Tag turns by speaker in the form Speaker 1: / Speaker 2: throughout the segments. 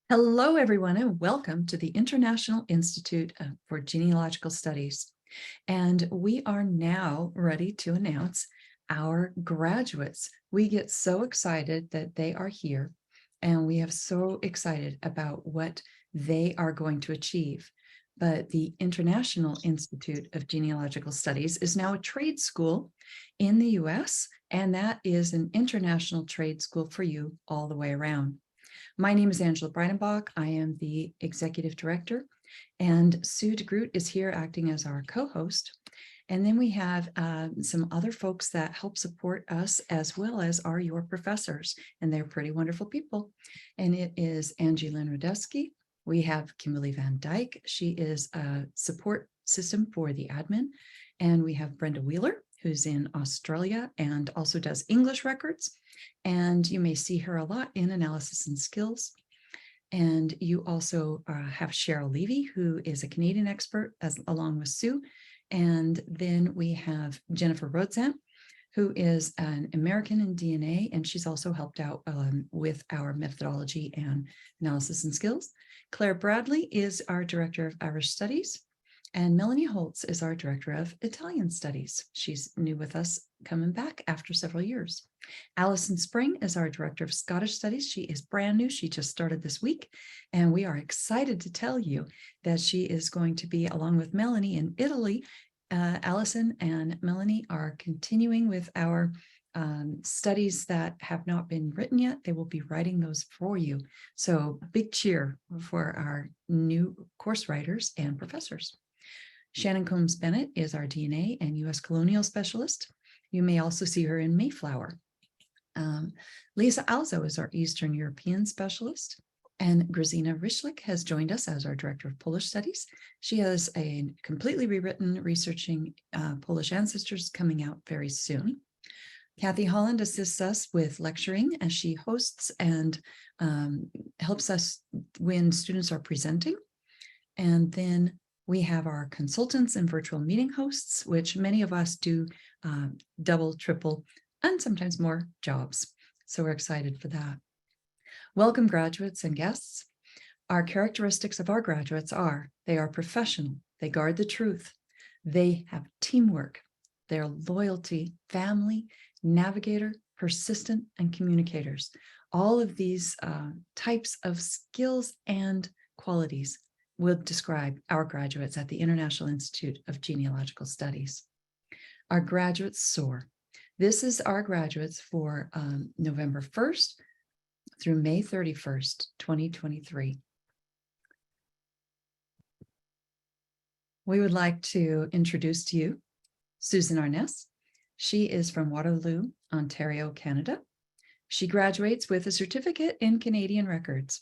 Speaker 1: Hello, everyone, and welcome to the International Institute for Genealogical Studies. And we are now ready to announce our graduates. We get so excited that they are here, and we have so excited about what they are going to achieve. But the International Institute of Genealogical Studies is now a trade school in the US, and that is an international trade school for you all the way around. My name is Angela Breidenbach. I am the executive director, and Sue DeGroot is here acting as our co-host. And then we have some other folks that help support us, as well as are your professors, and they're pretty wonderful people. And it is Angie Lynn Radesky. We have Kimberly Van Dyke. She is a support system for the admin. And we have Brenda Wheeler, who's in Australia and also does English records. And you may see her a lot in analysis and skills. And you also have Cheryl Levy, who is a Canadian expert, along with Sue. And then we have Jennifer Rodzan, who is an American in DNA, and she's also helped out with our methodology and analysis and skills. Claire Bradley is our Director of Irish Studies. And Melanie Holtz is our Director of Italian Studies. She's new with us, coming back after several years. Allison Spring is our Director of Scottish Studies. She is brand new. She just started this week. And we are excited to tell you that she is going to be, along with Melanie, in Italy. Allison and Melanie are continuing with our studies that have not been written yet. They will be writing those for you. So big cheer for our new course writers and professors. Shannon Combs Bennett is our DNA and U.S. colonial specialist. You may also see her in Mayflower. Lisa Alzo is our Eastern European specialist. And Grzina Ryszlik has joined us as our Director of Polish Studies. She has a completely rewritten Researching Polish Ancestors coming out very soon. Kathy Holland assists us with lecturing as she hosts and helps us when students are presenting. And then we have our consultants and virtual meeting hosts, which many of us do double, triple, and sometimes more jobs. So we're excited for that. Welcome, graduates and guests. Our characteristics of our graduates are: they are professional, they guard the truth, they have teamwork, their loyalty, family, navigator, persistent, and communicators. All of these types of skills and qualities will describe our graduates at the International Institute of Genealogical Studies. Our graduates soar. This is our graduates for November 1st through May 31st, 2023. We would like to introduce to you Susan Arness. She is from Waterloo, Ontario, Canada. She graduates with a certificate in Canadian records.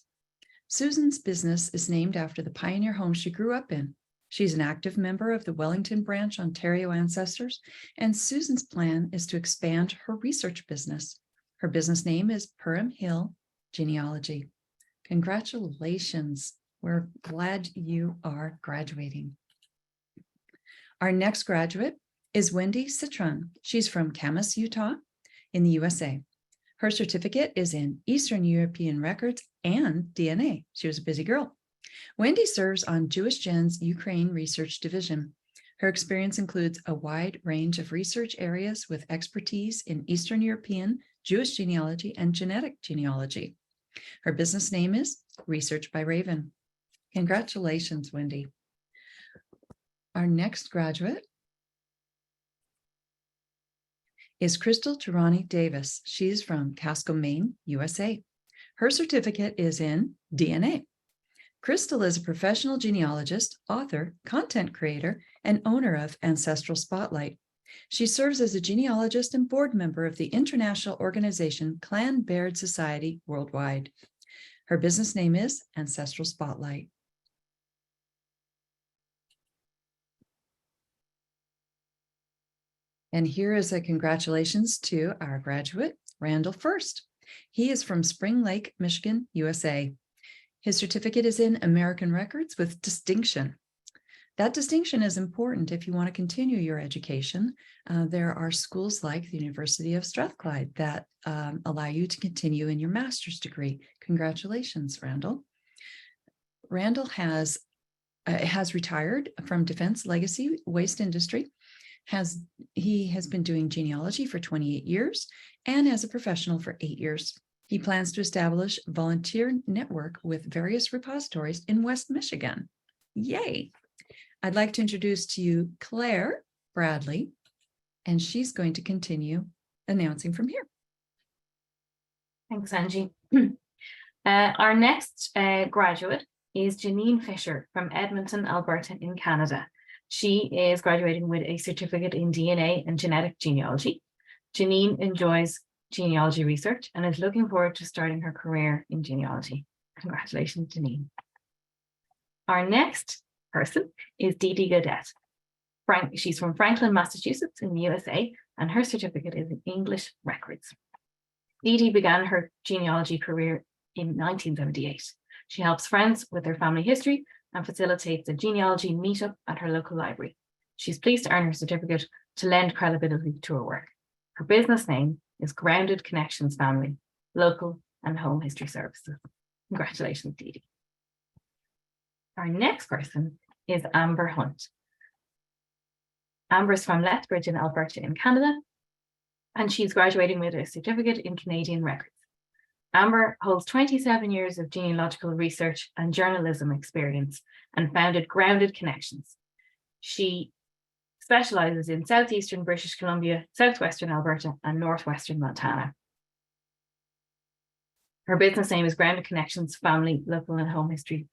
Speaker 1: Susan's business is named after the pioneer home she grew up in. She's an active member of the Wellington Branch Ontario Ancestors, and Susan's plan is to expand her research business. Her business name is Perham Hill Genealogy. Congratulations. We're glad you are graduating. Our next graduate is Wendy Citron. She's from Camas, Utah, in the USA. Her certificate is in Eastern European records and DNA. She was a busy girl. Wendy serves on Jewish Gen's Ukraine Research Division. Her experience includes a wide range of research areas with expertise in Eastern European, Jewish genealogy, and genetic genealogy. Her business name is Research by Raven. Congratulations, Wendy. Our next graduate is Crystal Tehrani Davis. She's from Casco, Maine, USA. Her certificate is in DNA. Crystal is a professional genealogist, author, content creator, and owner of Ancestral Spotlight. She serves as a genealogist and board member of the international organization Clan Baird Society Worldwide. Her business name is Ancestral Spotlight. And here is a congratulations to our graduate, Randall First. He is from Spring Lake, Michigan, USA. His certificate is in American Records with distinction. That distinction is important if you want to continue your education. There are schools like the University of Strathclyde that allow you to continue in your master's degree. Congratulations, Randall. Randall has retired from Defense Legacy Waste Industry. He has been doing genealogy for 28 years and as a professional for 8 years. He plans to establish a volunteer network with various repositories in West Michigan. Yay! I'd like to introduce to you Claire Bradley, and she's going to continue announcing from here.
Speaker 2: Thanks, Angie. Our next graduate is Janine Fisher from Edmonton, Alberta in Canada. She is graduating with a certificate in DNA and Genetic Genealogy. Janine enjoys genealogy research and is looking forward to starting her career in genealogy. Congratulations, Janine. Our next person is Dee Dee Gaudette. She's from Franklin, Massachusetts in the USA, and her certificate is in English Records. Dee Dee began her genealogy career in 1978. She helps friends with their family history and facilitates a genealogy meetup at her local library. She's pleased to earn her certificate to lend credibility to her work. Her business name is Grounded Connections Family, Local and Home History Services. Congratulations, Dee Dee. Our next person is Amber Hunt. Amber is from Lethbridge in Alberta in Canada, and she's graduating with a certificate in Canadian Records. Amber holds 27 years of genealogical research and journalism experience and founded Grounded Connections. She specializes in southeastern British Columbia, southwestern Alberta, and northwestern Montana. Her business name is Grounded Connections Family, Local, and Home History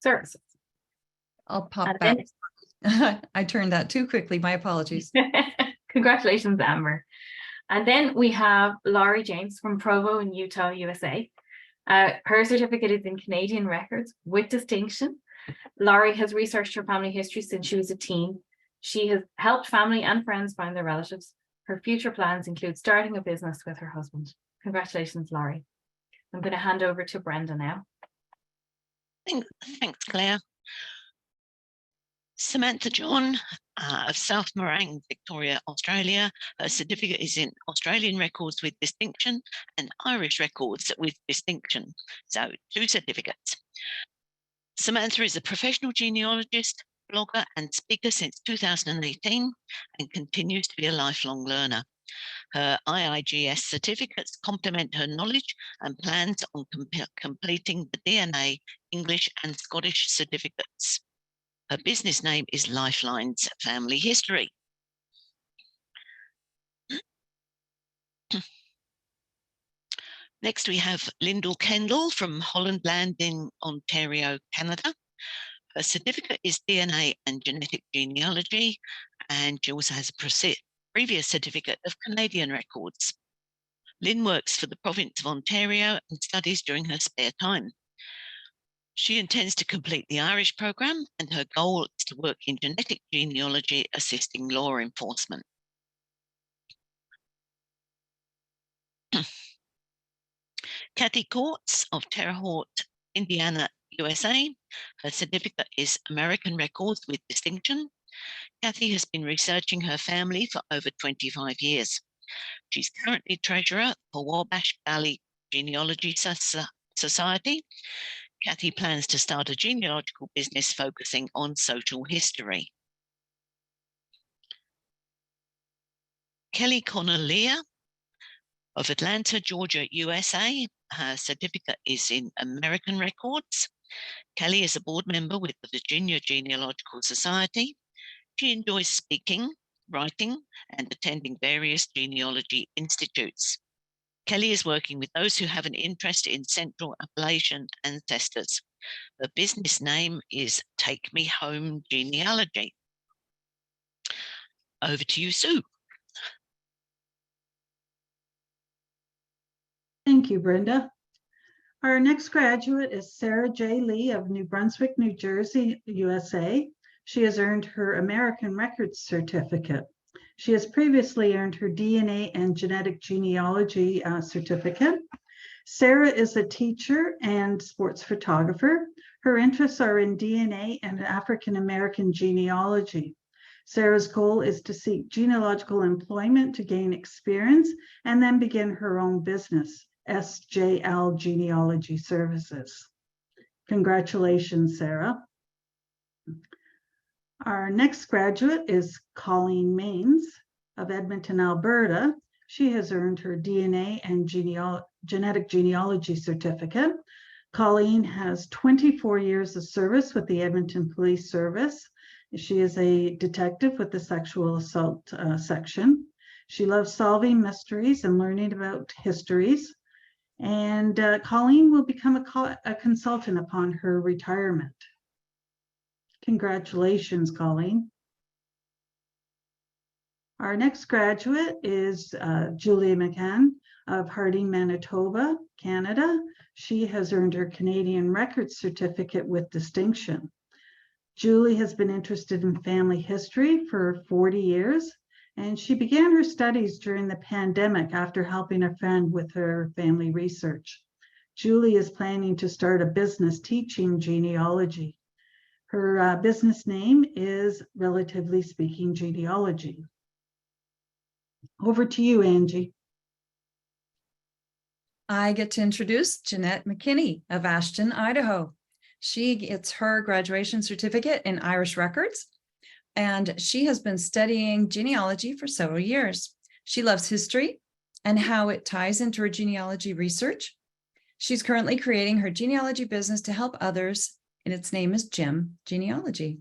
Speaker 2: Services.
Speaker 1: I'll pop back. I turned that too quickly. My apologies.
Speaker 2: Congratulations, Amber. And then we have Laurie James from Provo in Utah, USA. Her certificate is in Canadian Records with distinction. Laurie has researched her family history since she was a teen. She has helped family and friends find their relatives. Her future plans include starting a business with her husband. Congratulations, Laurie. I'm going to hand over to Brenda now.
Speaker 3: Thanks, Claire. Samantha John of South Morang, Victoria, Australia. Her certificate is in Australian Records with distinction and Irish Records with distinction. So 2 certificates. Samantha is a professional genealogist, blogger and speaker since 2018 and continues to be a lifelong learner. Her IIGS certificates complement her knowledge and plans on completing the DNA, English and Scottish certificates. Her business name is Lifelines Family History. Next, we have Lindell Kendall from Hollandland in Ontario, Canada. Her certificate is DNA and Genetic Genealogy, and she also has a previous certificate of Canadian Records. Lynn works for the province of Ontario and studies during her spare time. She intends to complete the Irish program, and her goal is to work in genetic genealogy, assisting law enforcement. Kathy Courts of Terre Haute, Indiana, USA. Her certificate is American Records with distinction. Kathy has been researching her family for over 25 years. She's currently treasurer for Wabash Valley Genealogy Society. Kathy plans to start a genealogical business focusing on social history. KellyConnellia of Atlanta, Georgia, USA. Her certificate is in American Records. Kelly is a board member with the Virginia Genealogical Society. She enjoys speaking, writing, and attending various genealogy institutes. Kelly is working with those who have an interest in Central Appalachian ancestors. Her business name is Take Me Home Genealogy. Over to you, Sue.
Speaker 4: Thank you, Brenda. Our next graduate is Sarah J. Lee of New Brunswick, New Jersey, USA. She has earned her American Records certificate. She has previously earned her DNA and Genetic Genealogy certificate. Sarah is a teacher and sports photographer. Her interests are in DNA and African American genealogy. Sarah's goal is to seek genealogical employment to gain experience and then begin her own business, SJL Genealogy Services. Congratulations, Sarah. Our next graduate is Colleen Maines of Edmonton, Alberta. She has earned her DNA and Genetic Genealogy certificate. Colleen has 24 years of service with the Edmonton Police Service. She is a detective with the sexual assault section. She loves solving mysteries and learning about histories. And Colleen will become a consultant upon her retirement. Congratulations, Colleen. Our next graduate is Julia McCann of Harding, Manitoba, Canada. She has earned her Canadian Records Certificate with distinction. Julie has been interested in family history for 40 years, and she began her studies during the pandemic after helping a friend with her family research. Julie is planning to start a business teaching genealogy. Her business name is Relatively Speaking Genealogy. Over to you, Angie.
Speaker 1: I get to introduce Jeanette McKinney of Ashton, Idaho. She gets her graduation certificate in Irish records, and she has been studying genealogy for several years. She loves history and how it ties into her genealogy research. She's currently creating her genealogy business to help others, and its name is Gem Genealogy.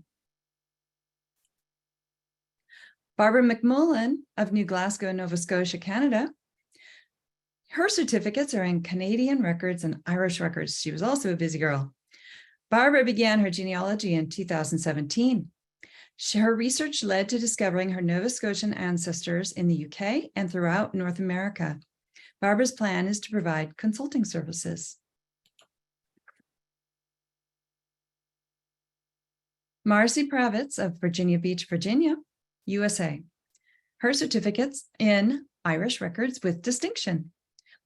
Speaker 1: Barbara McMullen of New Glasgow, Nova Scotia, Canada. Her certificates are in Canadian records and Irish records. She was also a busy girl. Barbara began her genealogy in 2017. Her research led to discovering her Nova Scotian ancestors in the UK and throughout North America. Barbara's plan is to provide consulting services. Marcy Pravitz of Virginia Beach, Virginia, USA. Her certificates in Irish records with distinction.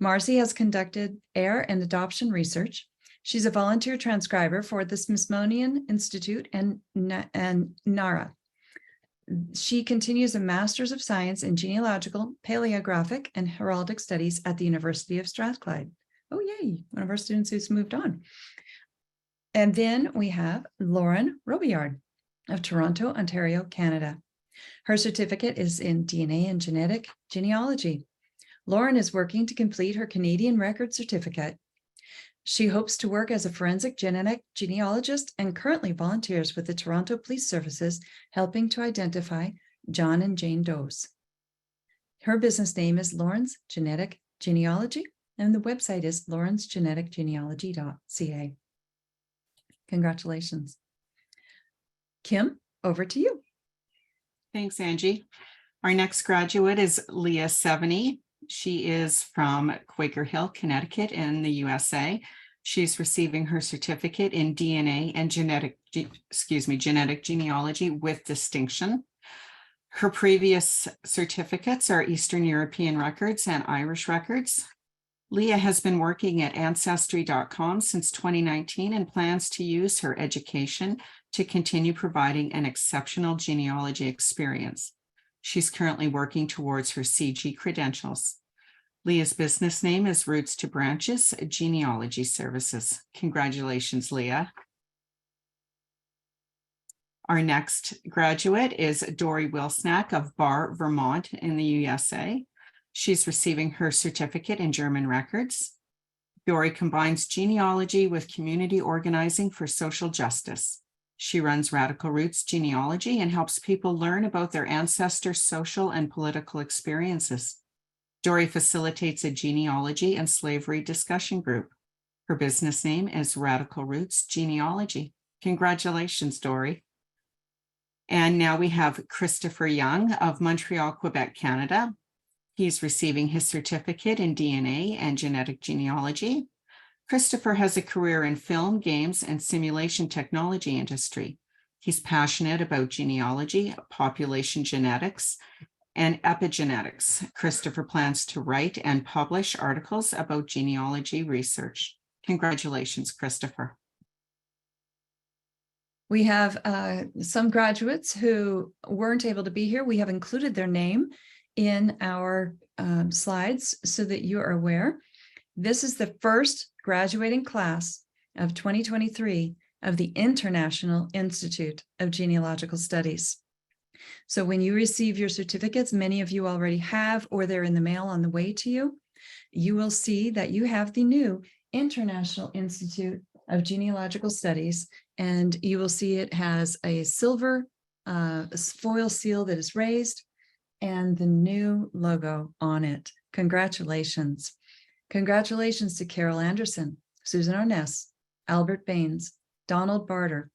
Speaker 1: Marcy has conducted heir and adoption research. She's a volunteer transcriber for the Smithsonian Institute and NARA. She continues a Master's of Science in Genealogical, Paleographic, and Heraldic Studies at the University of Strathclyde. Oh, yay, one of our students who's moved on. And then we have Lauren Robillard of Toronto, Ontario, Canada. Her certificate is in DNA and Genetic Genealogy. Lauren is working to complete her Canadian Record Certificate. She hopes to work as a forensic genetic genealogist and currently volunteers with the Toronto Police Services, helping to identify John and Jane Does. Her business name is Lauren's Genetic Genealogy, and the website is lawrencegeneticgenealogy.ca. Congratulations. Kim, over to you.
Speaker 5: Thanks, Angie. Our next graduate is Leah Seveny. She is from Quaker Hill, Connecticut in the USA. She's receiving her certificate in DNA and genetic genealogy with distinction. Her previous certificates are Eastern European records and Irish records. Leah has been working at Ancestry.com since 2019 and plans to use her education to continue providing an exceptional genealogy experience. She's currently working towards her CG credentials. Leah's business name is Roots to Branches Genealogy Services. Congratulations, Leah. Our next graduate is Dory Wilsnack of Bar, Vermont in the USA. She's receiving her certificate in German records. Dory combines genealogy with community organizing for social justice. She runs Radical Roots Genealogy and helps people learn about their ancestors' social and political experiences. Dory facilitates a genealogy and slavery discussion group. Her business name is Radical Roots Genealogy. Congratulations, Dory. And now we have Christopher Young of Montreal, Quebec, Canada. He's receiving his certificate in DNA and Genetic Genealogy. Christopher has a career in film, games, and simulation technology industry. He's passionate about genealogy, population genetics, and epigenetics. Christopher plans to write and publish articles about genealogy research. Congratulations, Christopher.
Speaker 1: We have some graduates who weren't able to be here. We have included their name in our slides so that you are aware. This is the first graduating class of 2023 of the International Institute of Genealogical Studies. So when you receive your certificates, many of you already have, or they're in the mail on the way to you, you will see that you have the new International Institute of Genealogical Studies, and you will see it has a silver foil seal that is raised and the new logo on it. Congratulations. Congratulations to Carol Anderson, Susan Arness, Albert Baines, Donald Barter,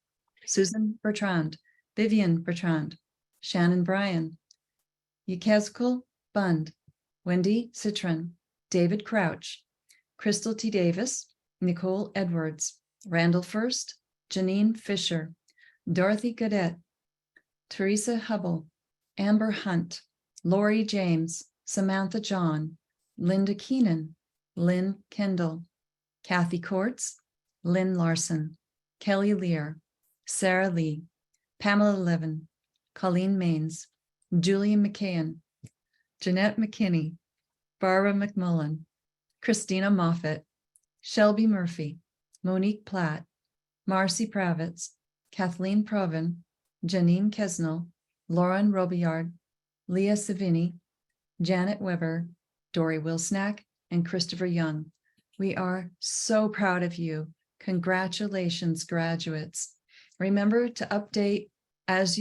Speaker 1: Susan Bertrand, Vivian Bertrand, Shannon Bryan, Ykezkel Bund, Wendy Citron, David Crouch, Crystal T. Davis, Nicole Edwards, Randall First, Janine Fisher, Dorothy Godet, Teresa Hubble, Amber Hunt, Laurie James, Samantha John, Linda Keenan, Lynn Kendall, Kathy Courts, Lynn Larson, Kelly Lear, Sarah Lee, Pamela Levin, Colleen Maines, Julia McCain, Jeanette McKinney, Barbara McMullen, Christina Moffett, Shelby Murphy, Monique Platt, Marcy Pravitz, Kathleen Proven, Janine Kesnell, Lauren Robillard, Leah Savini, Janet Weber, Dory Wilsnack, and Christopher Young. We are so proud of you. Congratulations, graduates. Remember to update us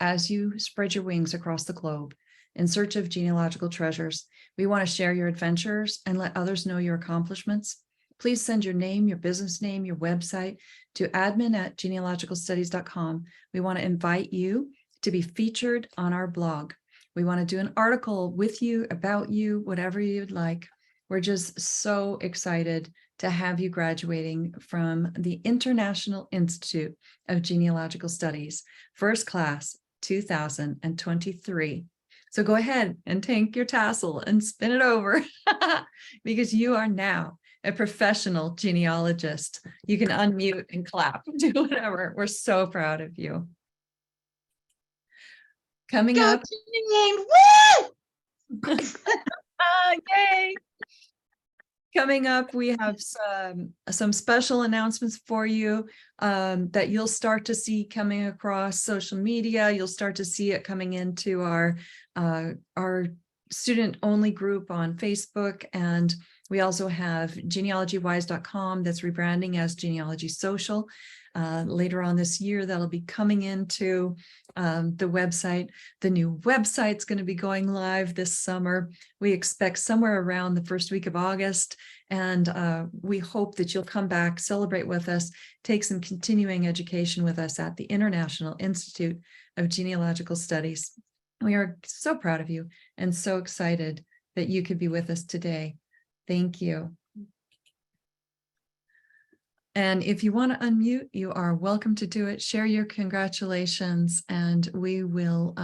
Speaker 1: as you spread your wings across the globe in search of genealogical treasures. We want to share your adventures and let others know your accomplishments. Please send your name, your business name, your website to admin@genealogicalstudies.com. We want to invite you to be featured on our blog. We want to do an article with you, about you, whatever you'd like. We're just so excited to have you graduating from the International Institute of Genealogical Studies, first class 2023. So go ahead and take your tassel and spin it over because you are now a professional genealogist. You can unmute and clap, do whatever. We're so proud of you. Coming up. Yay! Coming up, we have some special announcements for you that you'll start to see coming across social media. You'll start to see it coming into our student-only group on Facebook, and we also have genealogywise.com that's rebranding as Genealogy Social. Later on this year, that'll be coming into the website. The new website's going to be going live this summer. We expect somewhere around the first week of August, and we hope that you'll come back, celebrate with us, take some continuing education with us at the International Institute of Genealogical Studies. We are so proud of you and so excited that you could be with us today. Thank you. And if you want to unmute, you are welcome to do it. Share your congratulations, and we will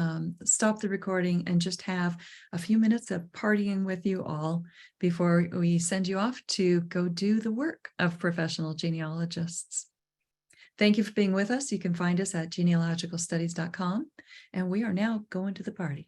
Speaker 1: stop the recording and just have a few minutes of partying with you all before we send you off to go do the work of professional genealogists. Thank you for being with us. You can find us at genealogicalstudies.com, and we are now going to the party.